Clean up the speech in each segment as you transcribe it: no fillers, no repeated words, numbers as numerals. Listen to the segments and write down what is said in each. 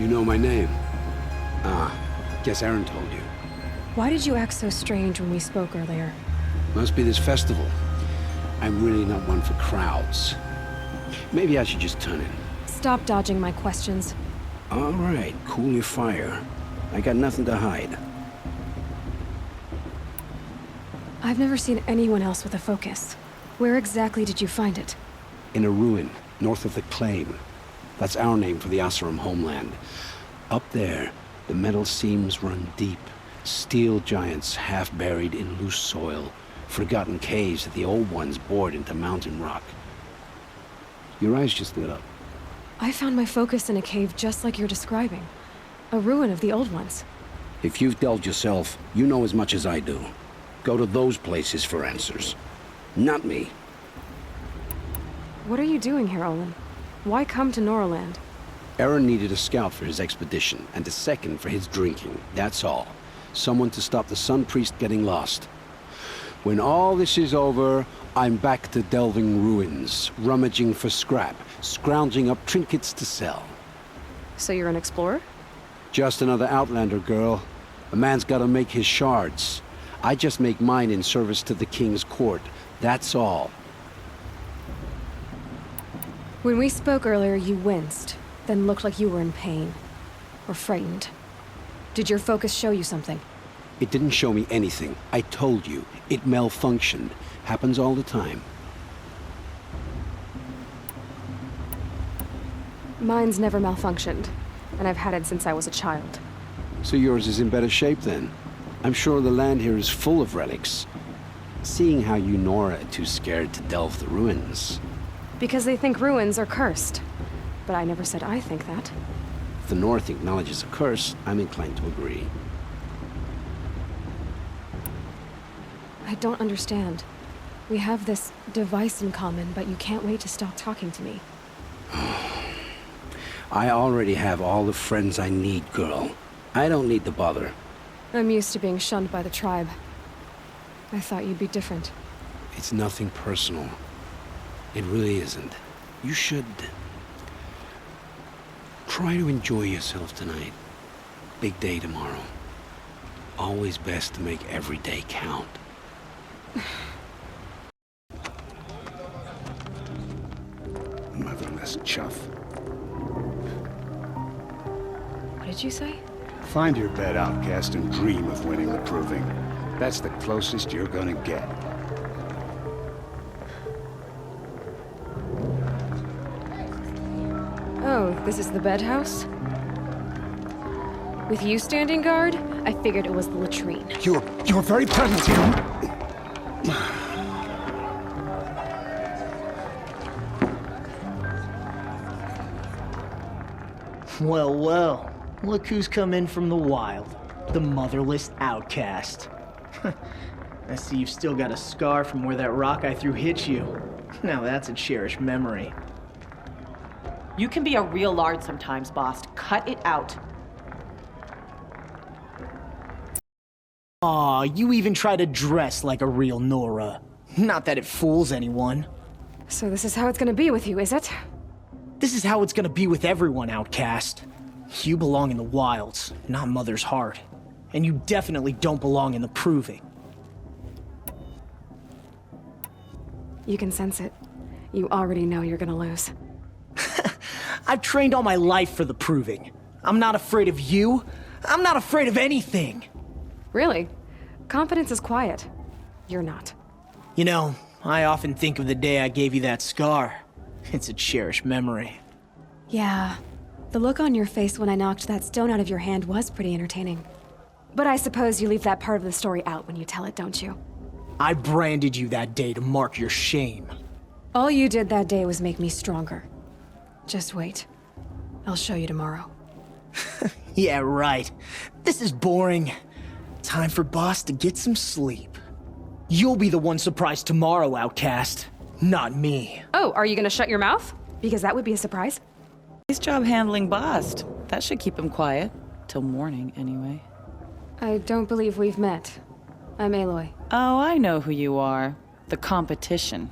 You know my name? Ah, guess Aaron told you. Why did you act so strange when we spoke earlier? Must be this festival. I'm really not one for crowds. Maybe I should just turn in. Stop dodging my questions. All right, cool your fire. I got nothing to hide. I've never seen anyone else with a focus. Where exactly did you find it? In a ruin, north of the Claim. That's our name for the Oseram homeland. Up there, the metal seams run deep. Steel giants half buried in loose soil. Forgotten caves that the old ones bored into mountain rock. Your eyes just lit up. I found my focus in a cave just like you're describing. A ruin of the old ones. If you've delved yourself, you know as much as I do. Go to those places for answers. Not me. What are you doing here, Olin? Why come to Norland? Aaron needed a scout for his expedition, and a second for his drinking. That's all. Someone to stop the Sun Priest getting lost. When all this is over, I'm back to delving ruins, rummaging for scrap, scrounging up trinkets to sell. So you're an explorer? Just another Outlander, girl. A man's gotta make his shards. I just make mine in service to the King's court. That's all. When we spoke earlier, you winced, then looked like you were in pain. Or frightened. Did your focus show you something? It didn't show me anything. I told you. It malfunctioned. Happens all the time. Mine's never malfunctioned, and I've had it since I was a child. So yours is in better shape then. I'm sure the land here is full of relics. Seeing how you Nora are too scared to delve the ruins. Because they think ruins are cursed. But I never said I think that. If the North acknowledges a curse, I'm inclined to agree. I don't understand. We have this device in common, but you can't wait to stop talking to me. I already have all the friends I need, girl. I don't need the bother. I'm used to being shunned by the tribe. I thought you'd be different. It's nothing personal. It really isn't. You should... try to enjoy yourself tonight. Big day tomorrow. Always best to make every day count. Motherless chuff. What did you say? Find your bed, outcast, and dream of winning the proving. That's the closest you're gonna get. Oh, this is the bedhouse? With you standing guard, I figured it was the latrine. You're very present here. Well, well. Look who's come in from the wild. The motherless outcast. I see you've still got a scar from where that rock I threw hit you. Now that's a cherished memory. You can be a real lard sometimes, boss. Cut it out. Aw, you even try to dress like a real Nora. Not that it fools anyone. So this is how it's gonna be with you, is it? This is how it's gonna be with everyone, outcast. You belong in the wilds, not Mother's Heart. And you definitely don't belong in the Proving. You can sense it. You already know you're gonna lose. I've trained all my life for the Proving. I'm not afraid of you. I'm not afraid of anything. Really? Confidence is quiet. You're not. You know, I often think of the day I gave you that scar. It's a cherished memory. Yeah. The look on your face when I knocked that stone out of your hand was pretty entertaining. But I suppose you leave that part of the story out when you tell it, don't you? I branded you that day to mark your shame. All you did that day was make me stronger. Just wait. I'll show you tomorrow. Yeah, right. This is boring. Time for Boss to get some sleep. You'll be the one surprised tomorrow, outcast. Not me. Oh, are you gonna shut your mouth? Because that would be a surprise. Nice job handling Bast. That should keep him quiet. Till morning, anyway. I don't believe we've met. I'm Aloy. Oh, I know who you are. The competition.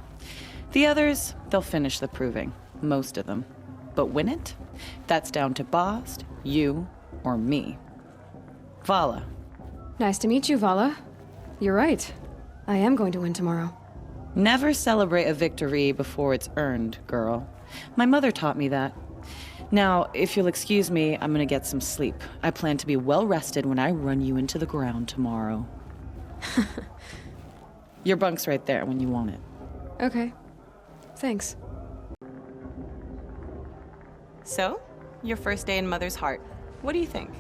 The others, they'll finish the proving. Most of them. But win it? That's down to Bast, You or me. Vala. Nice to meet you, Vala. You're right. I am going to win tomorrow. Never celebrate a victory before it's earned, girl. My mother taught me that. Now, if you'll excuse me, I'm gonna get some sleep. I plan to be well rested when I run you into the ground tomorrow. Your bunk's right there when you want it. Okay. Thanks. So, your first day in Mother's Heart. What do you think?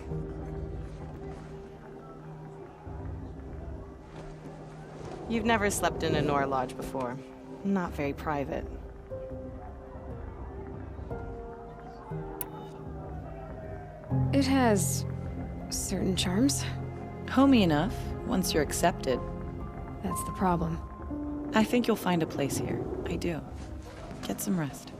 You've never slept in a Nora Lodge before. Not very private. It has certain charms. Homey enough, once you're accepted. That's the problem. I think you'll find a place here. I do. Get some rest.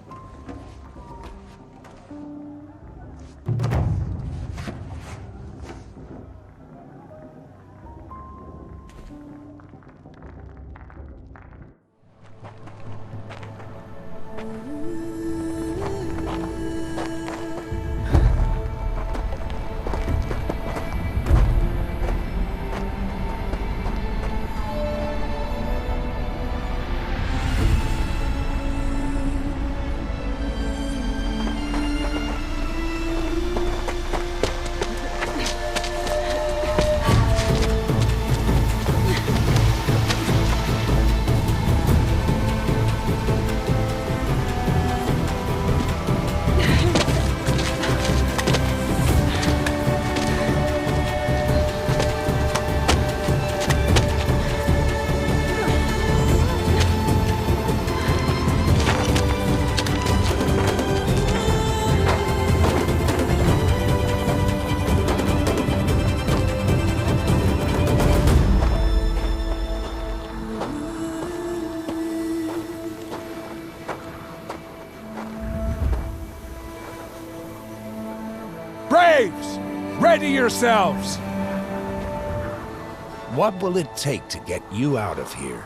Braves! Ready yourselves! What will it take to get you out of here?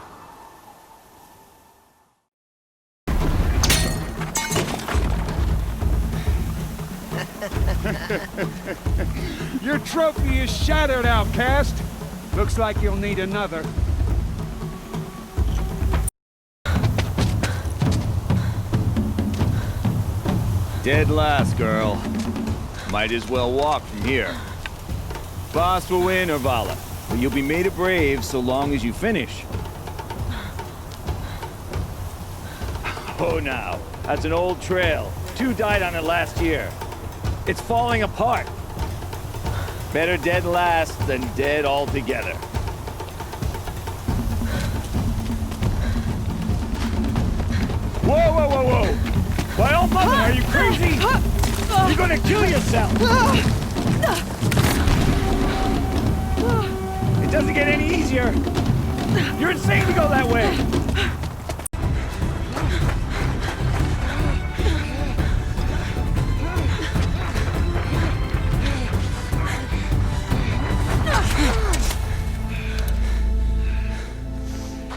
Your trophy is shattered, outcast. Looks like you'll need another. Dead last, girl. Might as well walk from here. Boss will win, or Vala, but you'll be made a brave so long as you finish. Oh, now, that's an old trail. 2 died on it last year. It's falling apart. Better dead last than dead altogether. Whoa, whoa, whoa, whoa! By all mother, are you crazy? You're gonna kill yourself! It doesn't get any easier! You're insane to go that way!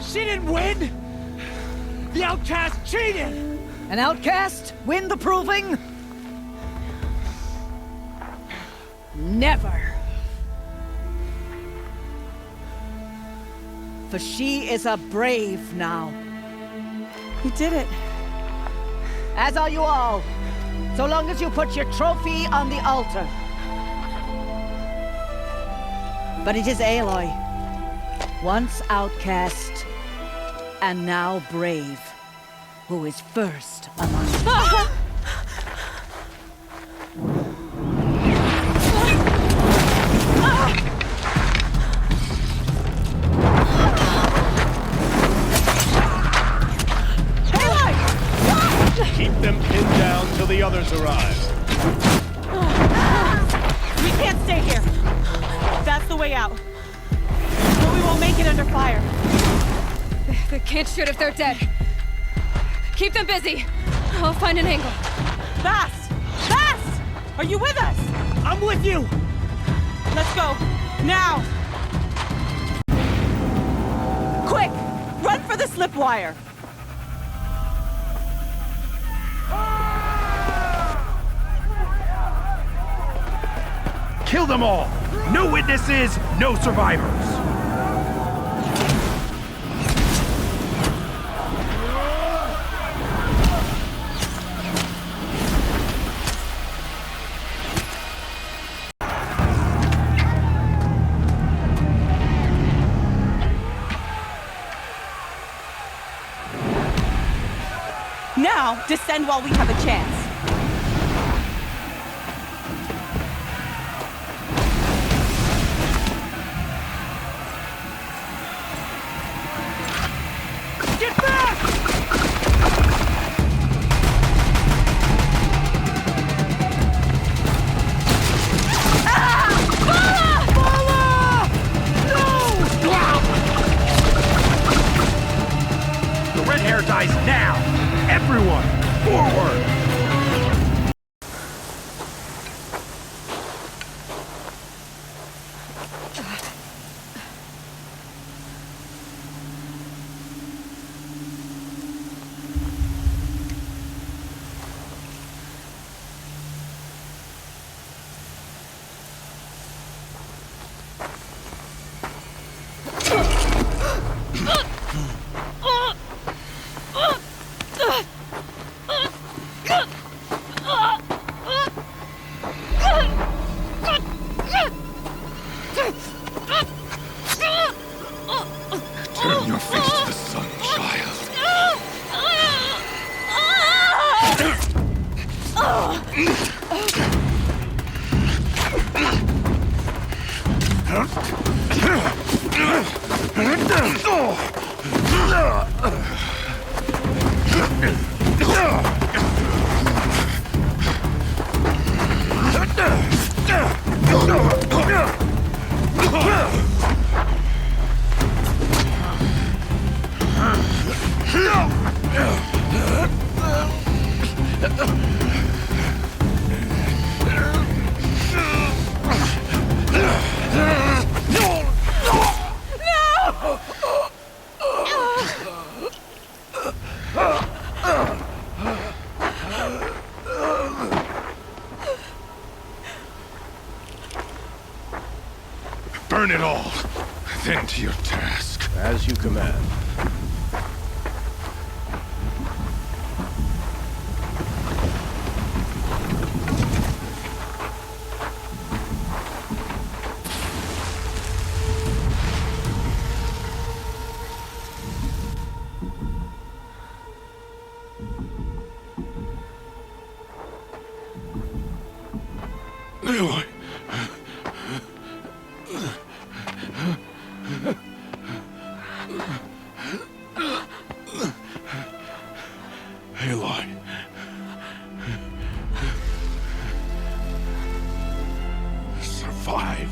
She didn't win! The outcast cheated! An outcast? Win the proving? Never. For she is a brave now. You did it. As are you all. So long as you put your trophy on the altar. But it is Aloy. Once outcast, and now brave, who is first among us. Keep them pinned down till the others arrive. We can't stay here. That's the way out. But we won't make it under fire. They can't shoot if they're dead. Keep them busy. I'll find an angle. Fast! Fast! Are you with us? I'm with you! Let's go. Now! Quick! Run for the slipwire! Kill them all! No witnesses, no survivors! Now, descend while we have a chance. Get back! The red hair dies now! Everyone, forward! Turn your face to the sun, child. Burn it all, then to your task. As you command. Aloy. Aloy. Survive.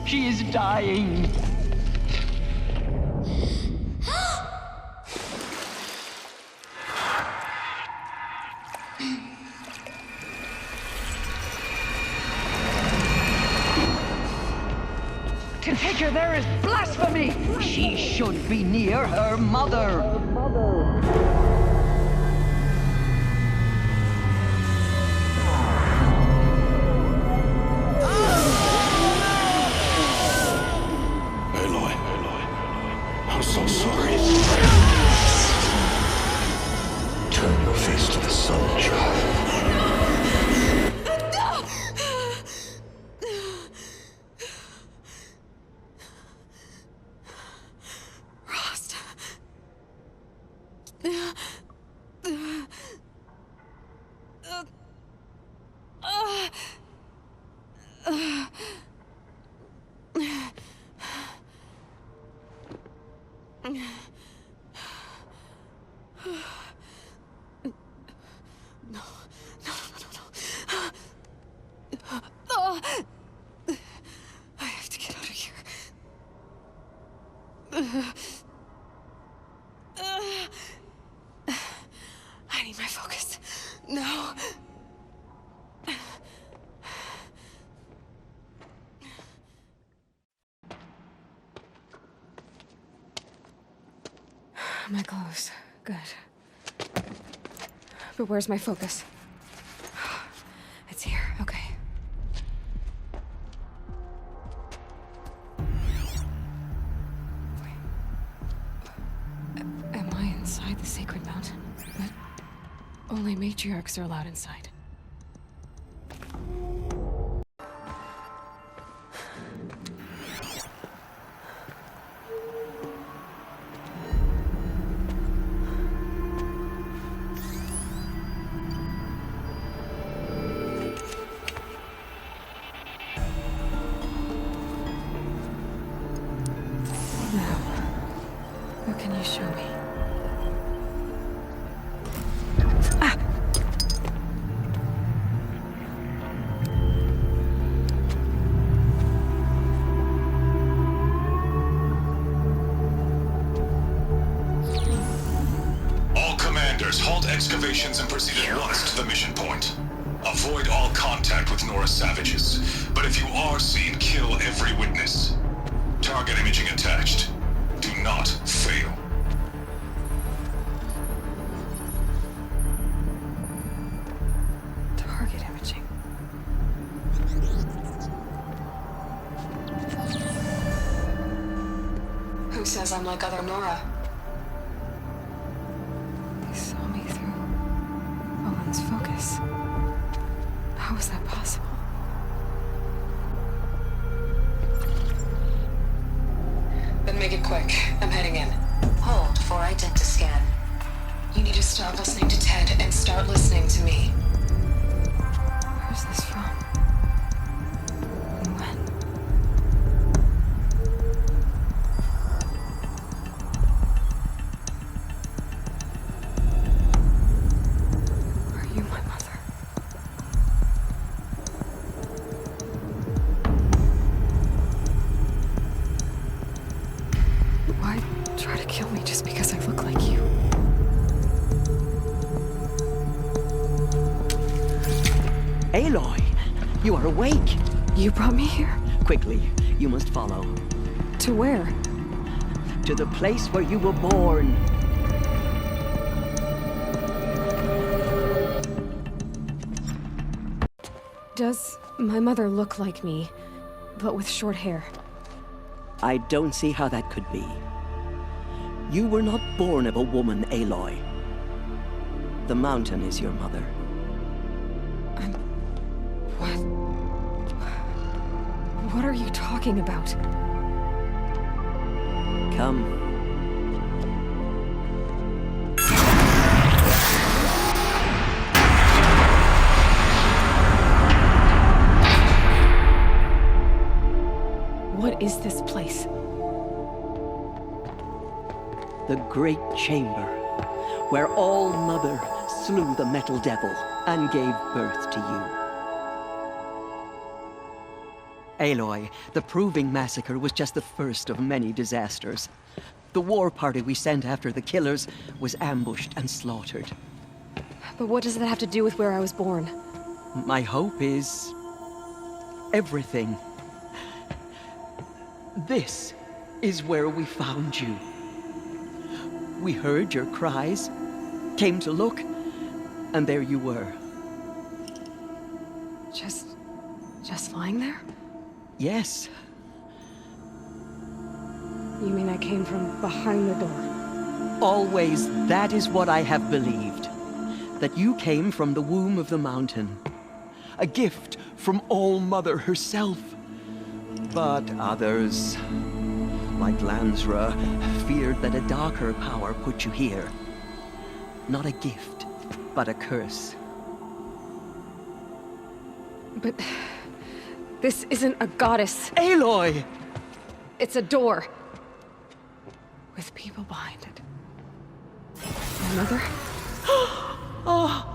She is dying. To take her there is blasphemy! She should be near her mother. Aloy. I'm so sorry. Turn your face to the sun, child. Rost. I have to get out of here. I need my focus. No. My clothes. Good. But where's my focus? It's here. Okay. Am I inside the sacred mountain? But only matriarchs are allowed inside. What can you show me? Ah! All commanders, halt excavations and proceed at once to the mission point. Avoid all contact with Nora savages. But if you are seen, kill every witness. Target imaging attached. Do not fail. Target imaging. Who says I'm like other Nora? They saw me through Owen's focus. How is that possible? Then make it quick. I'm heading in. Hold for identiscan. You need to stop listening to Ted and start listening to me. Where's this from? And when? Are you my mother? Why try to kill me just because I look like you? Aloy, you are awake. You brought me here? Quickly, you must follow. To where? To the place where you were born. Does my mother look like me, but with short hair? I don't see how that could be. You were not born of a woman, Aloy. The mountain is your mother. What are you talking about? Come. What is this place? The Great Chamber, where All Mother slew the Metal Devil and gave birth to you. Aloy, the Proving Massacre was just the first of many disasters. The war party we sent after the killers was ambushed and slaughtered. But what does that have to do with where I was born? My hope is everything. This is where we found you. We heard your cries, came to look, and there you were. Just lying there? Yes. You mean I came from behind the door? Always, that is what I have believed. That you came from the womb of the mountain. A gift from All Mother herself. But others, like Lansra, feared that a darker power put you here. Not a gift, but a curse. But this isn't a goddess. Aloy! It's a door. With people behind it. My mother? Oh!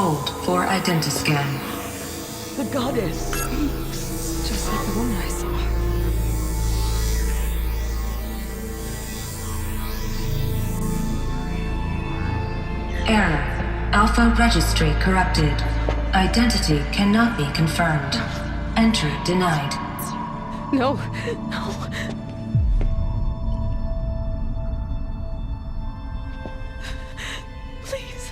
Hold for identiscan. The goddess speaks. Just like the woman I saw. Error. Alpha registry corrupted. Identity cannot be confirmed. Entry denied. No, no. Please.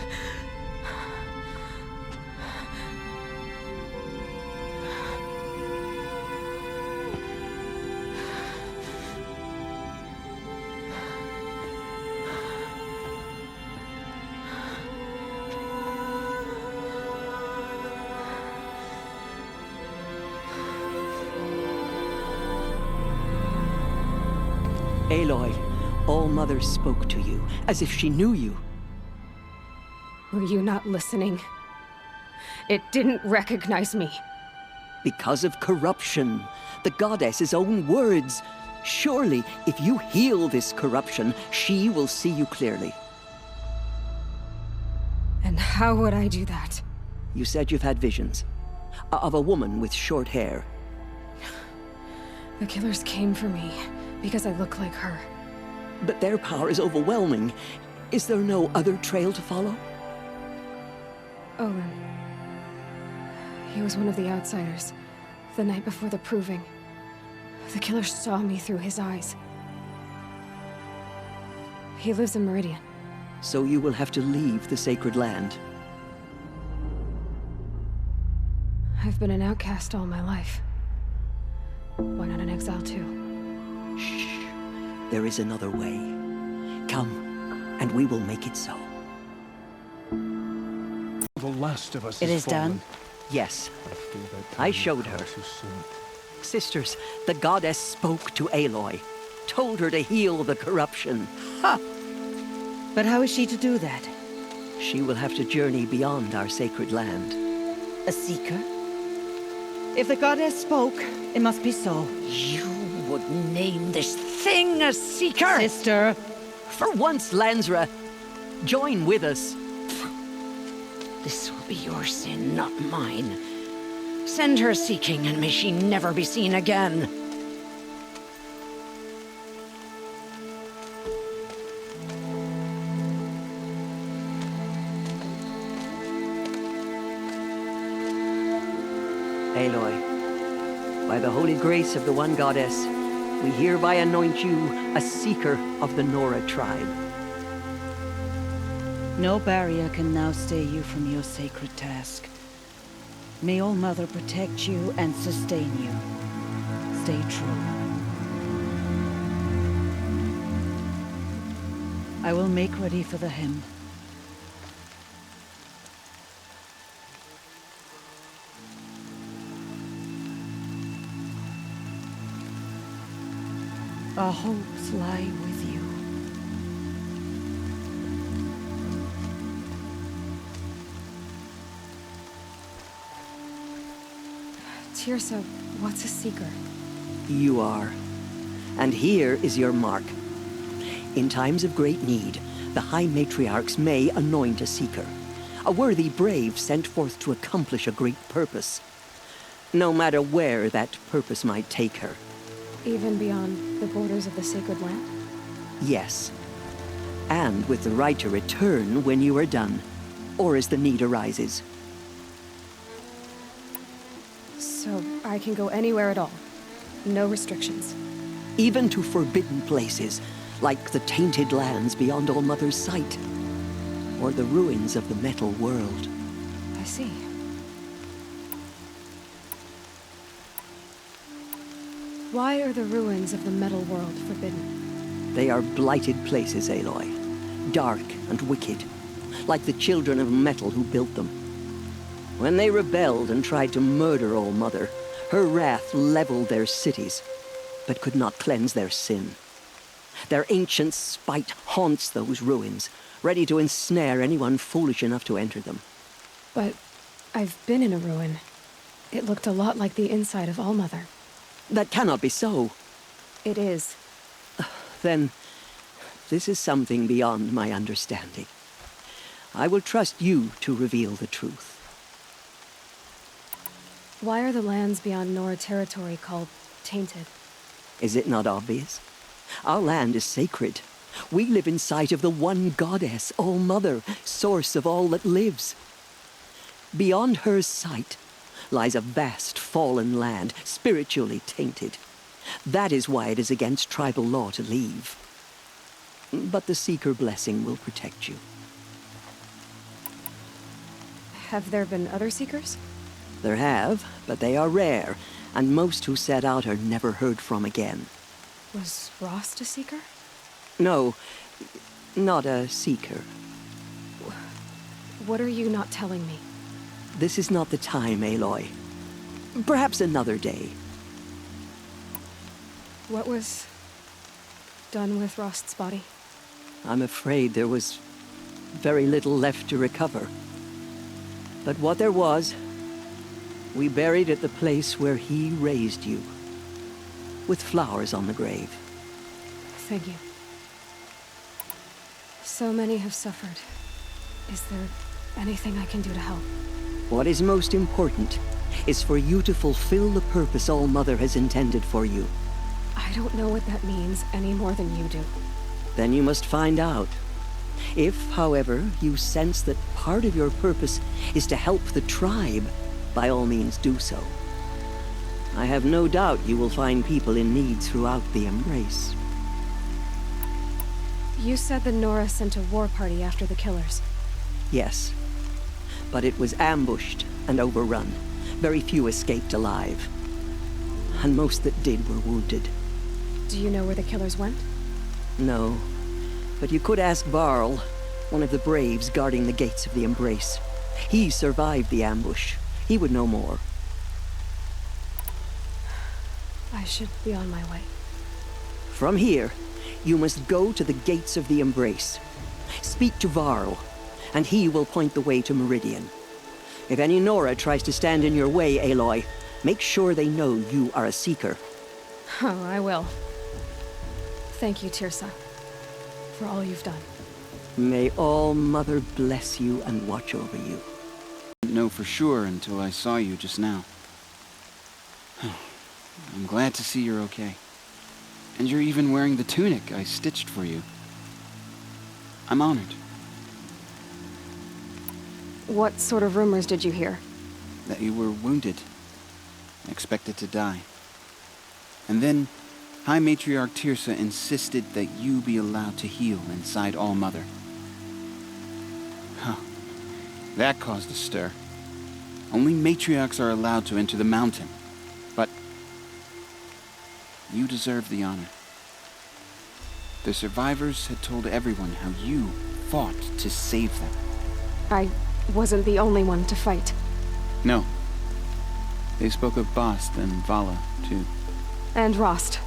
Aloy, All-Mother spoke to you, as if she knew you. Were you not listening? It didn't recognize me. Because of corruption. The goddess's own words. Surely, if you heal this corruption, she will see you clearly. And how would I do that? You said you've had visions. Of a woman with short hair. The killers came for me because I look like her. But their power is overwhelming. Is there no other trail to follow? Olin. He was one of the outsiders. The night before the proving. The killer saw me through his eyes. He lives in Meridian. So you will have to leave the sacred land. I've been an outcast all my life. Why not an exile too? Shh. There is another way. Come, and we will make it so. The last of us It is fallen. done? Yes. I showed her. Sisters, the goddess spoke to Aloy. Told her to heal the corruption. Ha! But how is she to do that? She will have to journey beyond our sacred land. A seeker? If the goddess spoke, it must be so. You would name this thing a seeker? Sister! For once, Lansra, join with us. This will be your sin, not mine. Send her seeking, and may she never be seen again. Aloy, by the holy grace of the one goddess, we hereby anoint you a seeker of the Nora tribe. No barrier can now stay you from your sacred task. May All-Mother protect you and sustain you. Stay true. I will make ready for the hymn. Our hopes lie with you. Teersa, what's a seeker? You are. And here is your mark. In times of great need, the High Matriarchs may anoint a seeker. A worthy brave sent forth to accomplish a great purpose. No matter where that purpose might take her. Even beyond the borders of the sacred land? Yes. And with the right to return when you are done, or as the need arises. So I can go anywhere at all? No restrictions? Even to forbidden places, like the tainted lands beyond All-Mother's sight. Or the ruins of the metal world. I see. Why are the ruins of the metal world forbidden? They are blighted places, Aloy. Dark and wicked. Like the children of metal who built them. When they rebelled and tried to murder All-Mother, her wrath leveled their cities, but could not cleanse their sin. Their ancient spite haunts those ruins, ready to ensnare anyone foolish enough to enter them. But I've been in a ruin. It looked a lot like the inside of All-Mother. That cannot be so. It is. Then, this is something beyond my understanding. I will trust you to reveal the truth. Why are the lands beyond Nora territory called tainted? Is it not obvious? Our land is sacred. We live in sight of the one goddess, All-Mother, source of all that lives. Beyond her sight lies a vast fallen land, spiritually tainted. That is why it is against tribal law to leave. But the Seeker blessing will protect you. Have there been other Seekers? There have, but they are rare, and most who set out are never heard from again. Was Rost a Seeker? No, not a Seeker. What are you not telling me? This is not the time, Aloy. Perhaps another day. What was done with Rost's body? I'm afraid there was very little left to recover. But what there was, we buried at the place where he raised you, with flowers on the grave. Thank you. So many have suffered. Is there anything I can do to help? What is most important is for you to fulfill the purpose All-Mother has intended for you. I don't know what that means any more than you do. Then you must find out. If, however, you sense that part of your purpose is to help the tribe, by all means do so. I have no doubt you will find people in need throughout the Embrace. You said the Nora sent a war party after the killers. Yes. But it was ambushed and overrun. Very few escaped alive. And most that did were wounded. Do you know where the killers went? No. But you could ask Varl, one of the braves guarding the gates of the Embrace. He survived the ambush. He would know more. I should be on my way. From here, you must go to the gates of the Embrace. Speak to Varl, and he will point the way to Meridian. If any Nora tries to stand in your way, Aloy, make sure they know you are a Seeker. Oh, I will. Thank you, Teersa, for all you've done. May All-Mother bless you and watch over you. I didn't know for sure until I saw you just now. I'm glad to see you're okay. And you're even wearing the tunic I stitched for you. I'm honored. What sort of rumors did you hear? That you were wounded. Expected to die. And then, High Matriarch Teersa insisted that you be allowed to heal inside All-Mother. Huh. That caused a stir. Only matriarchs are allowed to enter the mountain. But you deserve the honor. The survivors had told everyone how you fought to save them. I wasn't the only one to fight. No. They spoke of Bast and Vala, too. And Rost,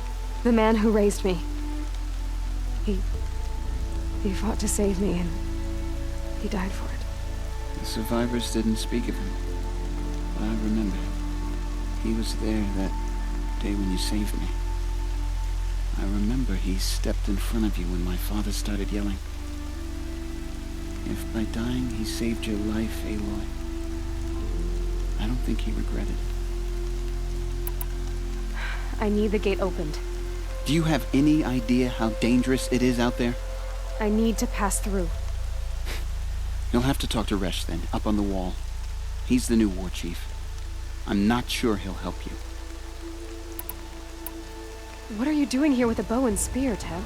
the man who raised me. He fought to save me, and he died for it. The survivors didn't speak of him, but I remember. He was there that day when you saved me. I remember he stepped in front of you when my father started yelling. If by dying he saved your life, Aloy, I don't think he regretted it. I need the gate opened. Do you have any idea how dangerous it is out there? I need to pass through. You'll have to talk to Resh then, up on the wall. He's the new war chief. I'm not sure he'll help you. What are you doing here with a bow and spear, Teb?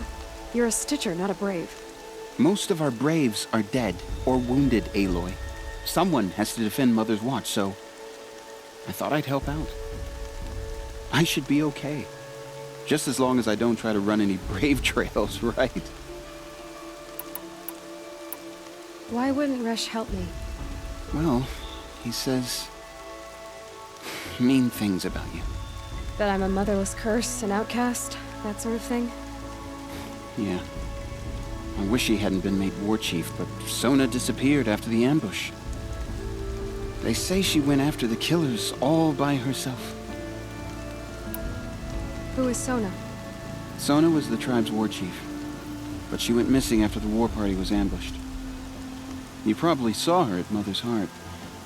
You're a Stitcher, not a Brave. Most of our Braves are dead or wounded, Aloy. Someone has to defend Mother's Watch, so I thought I'd help out. I should be okay. Just as long as I don't try to run any Brave trails, right? Why wouldn't Resh help me? Well, he says mean things about you. That I'm a motherless curse, an outcast, that sort of thing? Yeah. I wish he hadn't been made war chief, but Sona disappeared after the ambush. They say she went after the killers all by herself. Who is Sona? Sona was the tribe's war chief, but she went missing after the war party was ambushed. You probably saw her at Mother's Heart.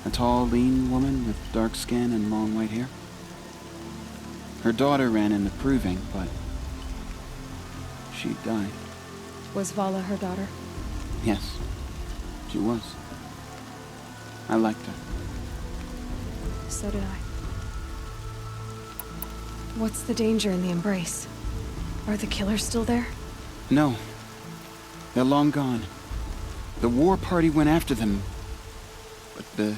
A tall, lean woman with dark skin and long white hair. Her daughter ran in the Proving, but she died. Was Vala her daughter? Yes, she was. I liked her. So did I. What's the danger in the Embrace? Are the killers still there? No. They're long gone. The war party went after them, but the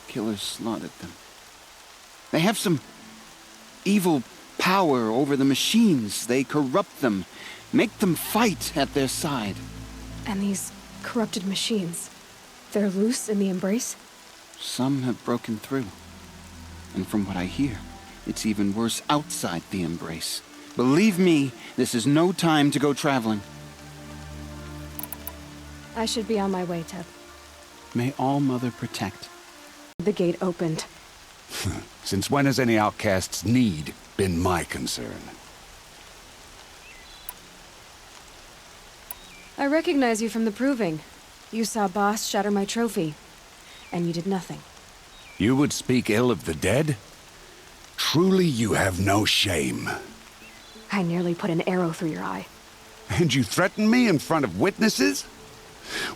killers slaughtered them. They have some evil power over the machines. They corrupt them, make them fight at their side. And these corrupted machines, they're loose in the Embrace? Some have broken through. And from what I hear, it's even worse outside the Embrace. Believe me, this is no time to go traveling. I should be on my way, Teb. May All Mother protect. The gate opened. Since when has any outcast's need been my concern? I recognize you from the Proving. You saw Boss shatter my trophy, and you did nothing. You would speak ill of the dead? Truly you have no shame. I nearly put an arrow through your eye. And you threaten me in front of witnesses?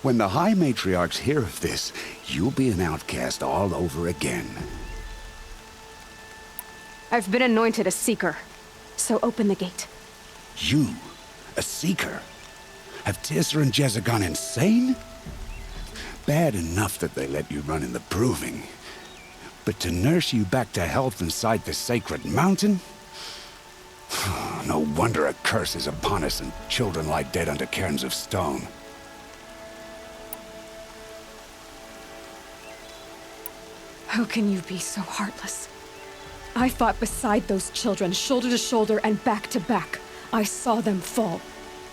When the High Matriarchs hear of this, you'll be an outcast all over again. I've been anointed a Seeker, so open the gate. You? A Seeker? Have Teersa and Jezza gone insane? Bad enough that they let you run in the Proving. But to nurse you back to health inside the sacred mountain? No wonder a curse is upon us and children lie dead under cairns of stone. How can you be so heartless? I fought beside those children, shoulder to shoulder and back to back. I saw them fall.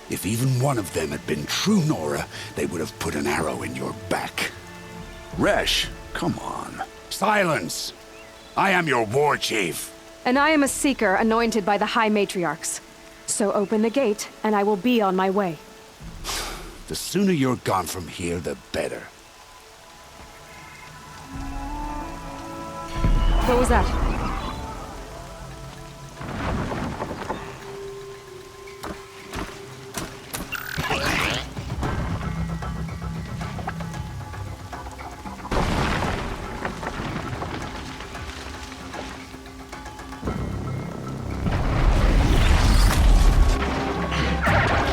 If even one of them had been true Nora, they would have put an arrow in your back. Resh, come on. Silence! I am your war chief. And I am a Seeker anointed by the High Matriarchs. So open the gate, and I will be on my way. The sooner you're gone from here, the better. What was that?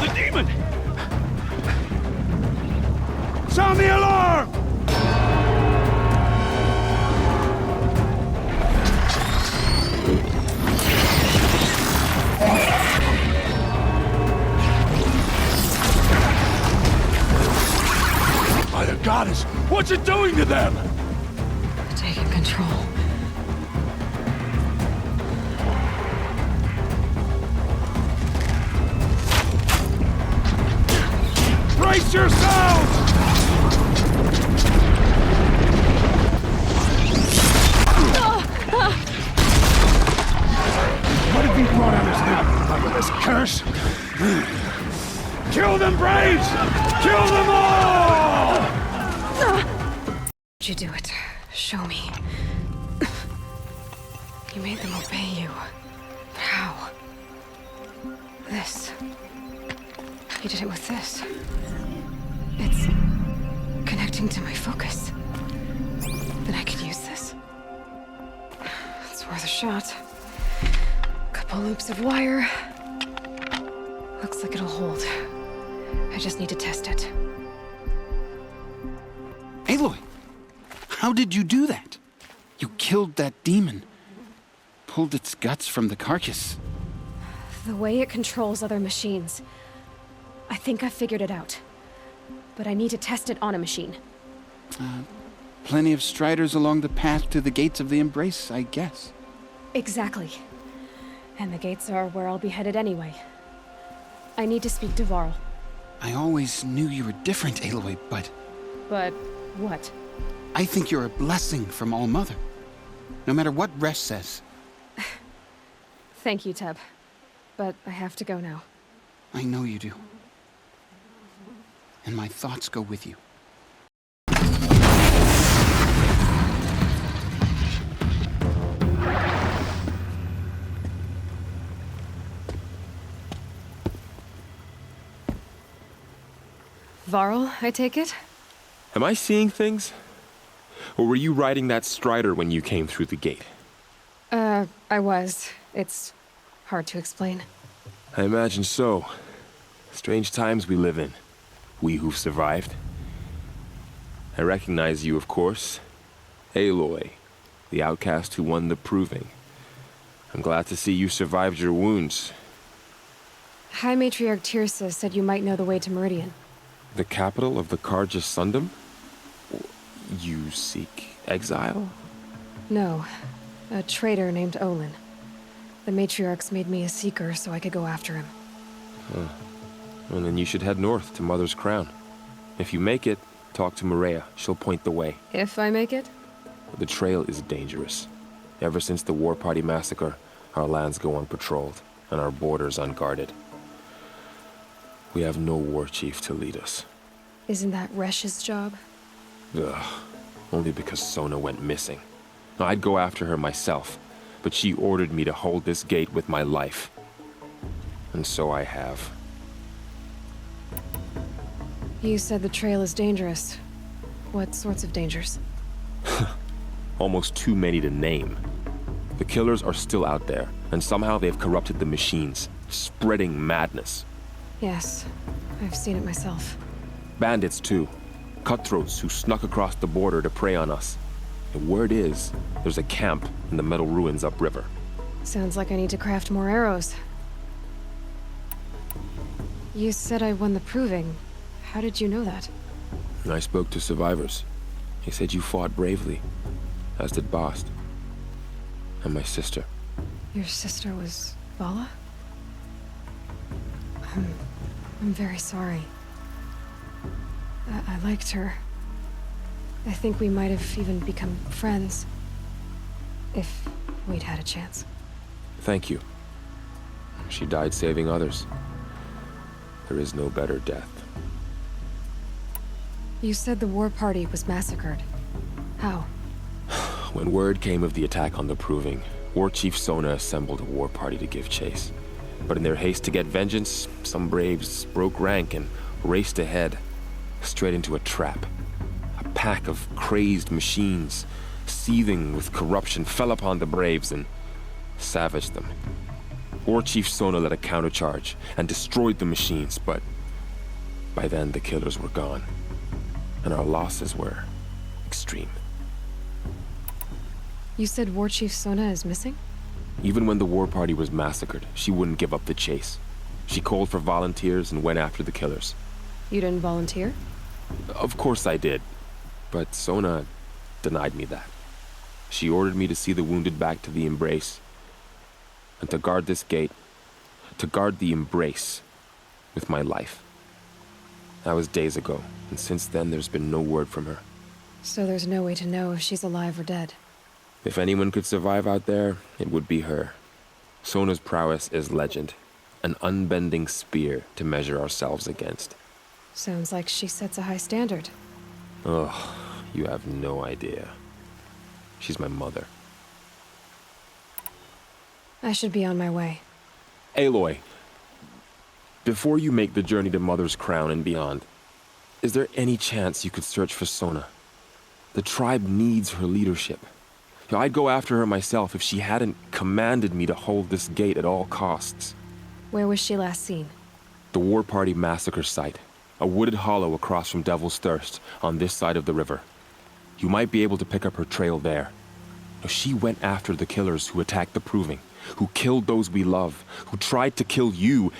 The demon! Sound the alarm! By the goddess, what's it doing to them? Taking control. Brace yourselves! What have you brought on us now, motherless curse? Kill them, Braves! Kill them all! How'd you do it? Show me. You made them obey you. How? This. You did it with this. It's connecting to my focus. Then I could use this. It's worth a shot. Couple loops of wire. Looks like it'll hold. I just need to test it. Aloy, how did you do that? You killed that demon. Pulled its guts from the carcass. The way it controls other machines. I think I figured it out. But I need to test it on a machine. Plenty of striders along the path to the gates of the Embrace, I guess. Exactly. And the gates are where I'll be headed anyway. I need to speak to Varl. I always knew you were different, Aloy, but... But what? I think you're a blessing from All Mother. No matter what Resh says. Thank you, Teb. But I have to go now. I know you do. And my thoughts go with you. Varl, I take it? Am I seeing things? Or were you riding that Strider when you came through the gate? I was. It's hard to explain. I imagine so. Strange times we live in. We who've survived. I recognize you, of course. Aloy, the outcast who won the Proving. I'm glad to see you survived your wounds. High Matriarch Tirsa said you might know the way to Meridian. The capital of the Carja Sundom? You seek exile? No. A traitor named Olin. The Matriarchs made me a seeker so I could go after him. Huh. Well, then you should head north to Mother's Crown. If you make it, talk to Maria. She'll point the way. If I make it? The trail is dangerous. Ever since the War Party massacre, our lands go unpatrolled, and our borders unguarded. We have no war chief to lead us. Isn't that Resh's job? Ugh. Only because Sona went missing. I'd go after her myself, but she ordered me to hold this gate with my life. And so I have. You said the trail is dangerous. What sorts of dangers? Almost too many to name. The killers are still out there, and somehow they've corrupted the machines, spreading madness. Yes, I've seen it myself. Bandits, too. Cutthroats who snuck across the border to prey on us. The word is, there's a camp in the metal ruins upriver. Sounds like I need to craft more arrows. You said I won the Proving. How did you know that? I spoke to survivors. They said you fought bravely, as did Bast. And my sister. Your sister was Vala? I'm very sorry. I liked her. I think we might have even become friends. If we'd had a chance. Thank you. She died saving others. There is no better death. You said the war party was massacred. How? When word came of the attack on the Proving, War Chief Sona assembled a war party to give chase. But in their haste to get vengeance, some braves broke rank and raced ahead, straight into a trap. A pack of crazed machines, seething with corruption, fell upon the braves and savaged them. War Chief Sona led a countercharge and destroyed the machines, but by then the killers were gone, and our losses were extreme. You said War Chief Sona is missing? Even when the war party was massacred, she wouldn't give up the chase. She called for volunteers and went after the killers. You didn't volunteer? Of course I did, but Sona denied me that. She ordered me to see the wounded back to the Embrace, and to guard this gate, to guard the Embrace with my life. That was days ago, and since then there's been no word from her. So there's no way to know if she's alive or dead. If anyone could survive out there, it would be her. Sona's prowess is legend, an unbending spear to measure ourselves against. Sounds like she sets a high standard. Ugh, you have no idea. She's my mother. I should be on my way. Aloy, before you make the journey to Mother's Crown and beyond, is there any chance you could search for Sona? The tribe needs her leadership. I'd go after her myself if she hadn't commanded me to hold this gate at all costs. Where was she last seen? The War Party massacre site. A wooded hollow across from Devil's Thirst, on this side of the river. You might be able to pick up her trail there. She went after the killers who attacked the Proving, who killed those we love, who tried to kill you.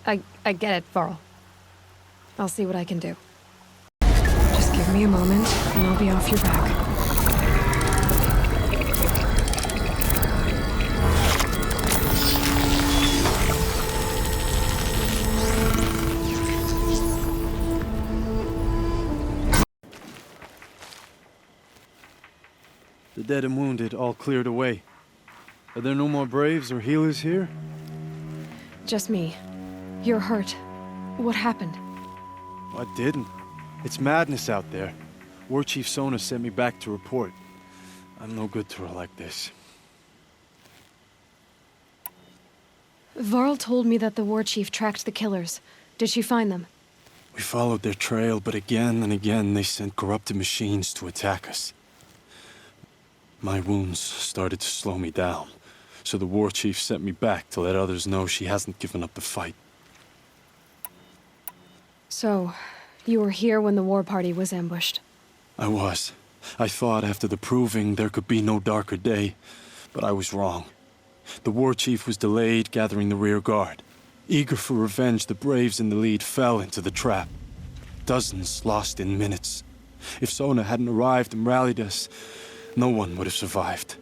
I get it, Varl. I'll see what I can do. Just give me a moment, and I'll be off your back. The dead and wounded all cleared away. Are there no more braves or healers here? Just me. You're hurt. What happened? I didn't. It's madness out there. War Chief Sona sent me back to report. I'm no good to her like this. Varl told me that the war chief tracked the killers. Did she find them? We followed their trail, but again and again they sent corrupted machines to attack us. My wounds started to slow me down, so the war chief sent me back to let others know she hasn't given up the fight. So, you were here when the war party was ambushed? I was. I thought after the proving there could be no darker day, but I was wrong. The war chief was delayed gathering the rear guard. Eager for revenge, the braves in the lead fell into the trap. Dozens lost in minutes. If Sona hadn't arrived and rallied us, no one would have survived.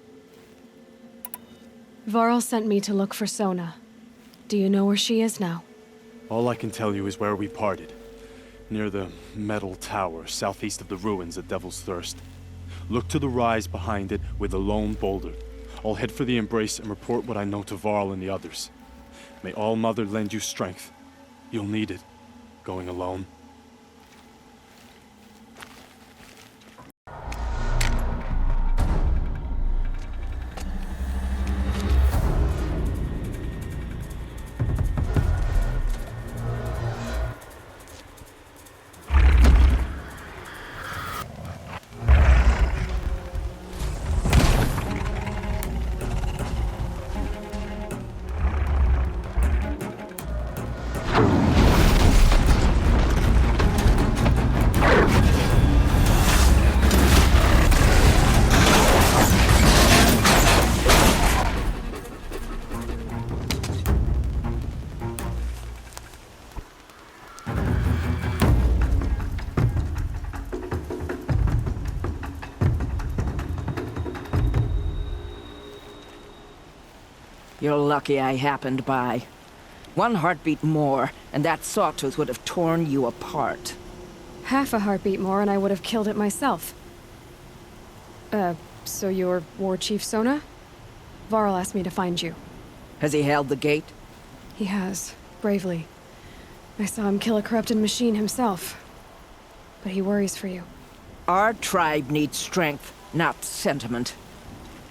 Varl sent me to look for Sona. Do you know where she is now? All I can tell you is where we parted. Near the metal tower, southeast of the ruins at Devil's Thirst. Look to the rise behind it with a lone boulder. I'll head for the Embrace and report what I know to Varl and the others. May All Mother lend you strength. You'll need it, going alone. You're lucky I happened by. One heartbeat more, and that sawtooth would have torn you apart. Half a heartbeat more and I would have killed it myself. So you're War Chief Sona? Varl asked me to find you. Has he held the gate? He has, bravely. I saw him kill a corrupted machine himself. But he worries for you. Our tribe needs strength, not sentiment.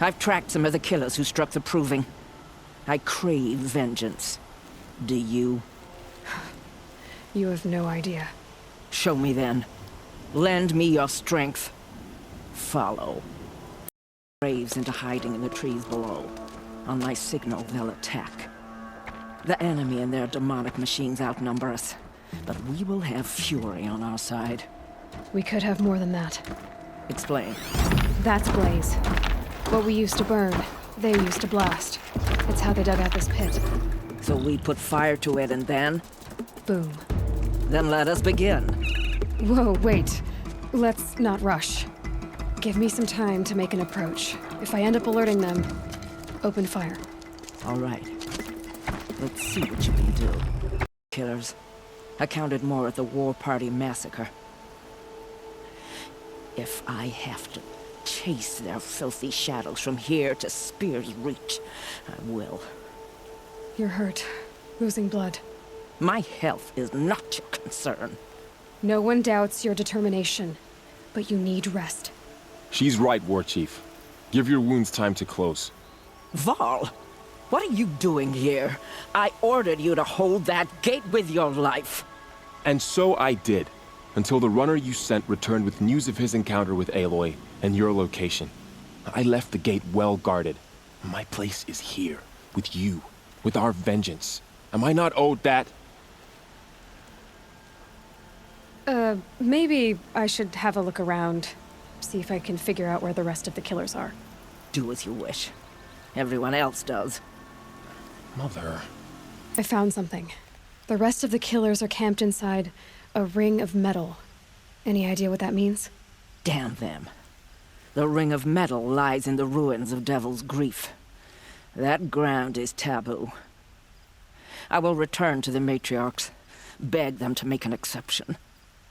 I've tracked some of the killers who struck the Proving. I crave vengeance. Do you? You have no idea. Show me then. Lend me your strength. Follow. Braves into hiding in the trees below. On my signal, they'll attack. The enemy and their demonic machines outnumber us, but we will have fury on our side. We could have more than that. Explain. That's Blaze. What we used to burn, they used to blast. It's how they dug out this pit. So we put fire to it and then? Boom. Then let us begin. Whoa, wait. Let's not rush. Give me some time to make an approach. If I end up alerting them, open fire. All right. Let's see what you can do. Killers. I counted more at the war party massacre. If I have to chase their filthy shadows from here to Spear's Reach, I will. You're hurt. Losing blood. My health is not your concern. No one doubts your determination, but you need rest. She's right, War Chief. Give your wounds time to close. Varl, what are you doing here? I ordered you to hold that gate with your life. And so I did, until the runner you sent returned with news of his encounter with Aloy and your location. I left the gate well guarded. My place is here, with you, with our vengeance. Am I not owed that? Maybe I should have a look around. See if I can figure out where the rest of the killers are. Do as you wish. Everyone else does. Mother... I found something. The rest of the killers are camped inside a ring of metal. Any idea what that means? Damn them. The ring of metal lies in the ruins of Devil's Grief. That ground is taboo. I will return to the matriarchs, beg them to make an exception.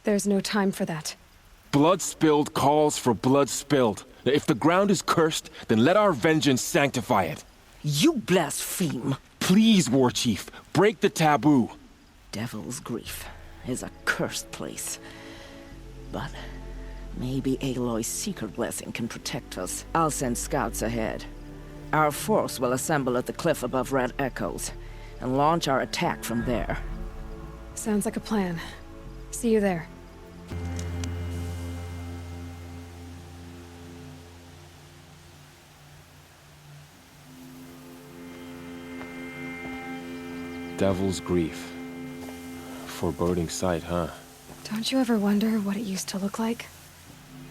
There's no time for that. Blood spilled calls for blood spilled. If the ground is cursed, then let our vengeance sanctify it. You blaspheme. Please, War Chief, break the taboo. Devil's Grief is a cursed place. But maybe Aloy's secret blessing can protect us. I'll send scouts ahead. Our force will assemble at the cliff above Red Echoes and launch our attack from there. Sounds like a plan. See you there. Devil's Grief. Foreboding sight, huh? Don't you ever wonder what it used to look like?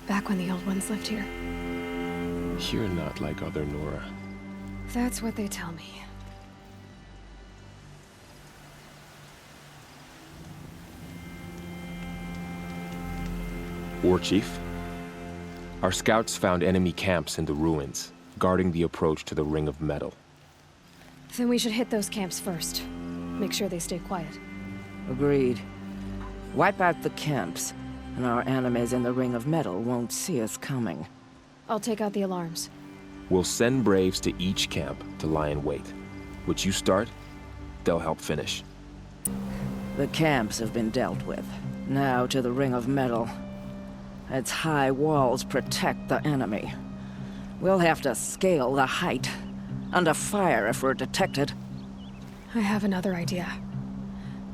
Back when the old ones lived here. You're not like other Nora. That's what they tell me. War Chief? Our scouts found enemy camps in the ruins, guarding the approach to the Ring of Metal. Then we should hit those camps first. Make sure they stay quiet. Agreed. Wipe out the camps, and our enemies in the Ring of Metal won't see us coming. I'll take out the alarms. We'll send Braves to each camp to lie in wait. Which you start, they'll help finish. The camps have been dealt with. Now to the Ring of Metal. Its high walls protect the enemy. We'll have to scale the height. Under fire if we're detected. I have another idea.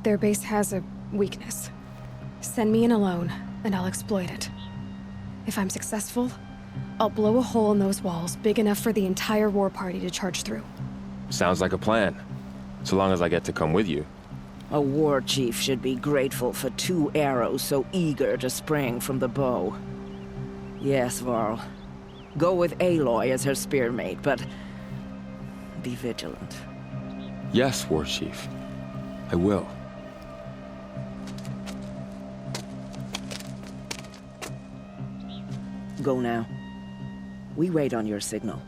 Their base has a weakness. Send me in alone, and I'll exploit it. If I'm successful, I'll blow a hole in those walls big enough for the entire war party to charge through. Sounds like a plan. So long as I get to come with you. A war chief should be grateful for 2 arrows so eager to spring from the bow. Yes, Varl. Go with Aloy as her spearmate, but be vigilant. Yes, War Chief. I will. Go now. We wait on your signal.